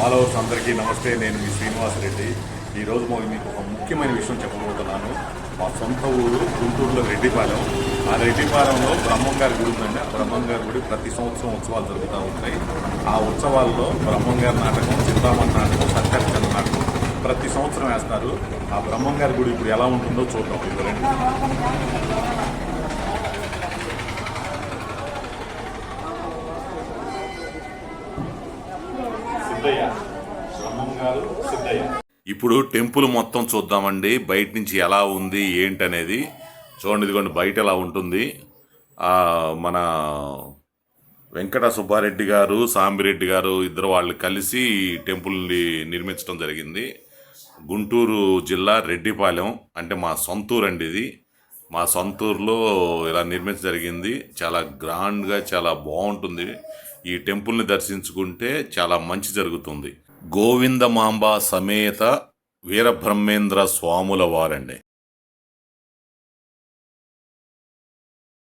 Followers అందరికీ నమస్తే. నేను మీ శ్రీనివాసరెడ్డి. ఈరోజు మీకు ఒక ముఖ్యమైన విషయం చెప్పబోతున్నాను. మా సొంత ఊరు గుంటూరులో రెడ్డిపాలెం. ఆ రెడ్డిపాలెంలో బ్రహ్మంగారి గుడి ఉందండి. ఆ బ్రహ్మంగారి గుడి ప్రతి సంవత్సరం ఉత్సవాలు జరుగుతూ ఉంటాయి. ఆ ఉత్సవాల్లో బ్రహ్మంగారి నాటకం, చింతామణి నాటకం, సత్యచంద్ర నాటకం ప్రతి సంవత్సరం వేస్తారు. ఆ బ్రహ్మంగారి గుడి ఇప్పుడు ఎలా ఉంటుందో చూద్దాం. ఇవ్వరండి. ఇప్పుడు టెంపుల్ మొత్తం చూద్దామండి, బయట నుంచి ఎలా ఉంది ఏంటనేది. చూడండి, ఇదిగోండి బయట ఎలా ఉంటుంది. మన వెంకట సుబ్బారెడ్డి గారు, సాంబిరెడ్డి గారు ఇద్దరు వాళ్ళు కలిసి టెంపుల్ని నిర్మించడం జరిగింది. గుంటూరు జిల్లా రెడ్డిపాలెం అంటే మా సొంతూరు అండి ఇది. మా సొంతూరులో ఇలా నిర్మించడం జరిగింది. చాలా గ్రాండ్గా చాలా బాగుంటుంది. ఈ టెంపుల్ని దర్శించుకుంటే చాలా మంచి జరుగుతుంది. గోవిందమాంబ సమేత వీరబ్రహ్మేంద్ర స్వాముల వారండి.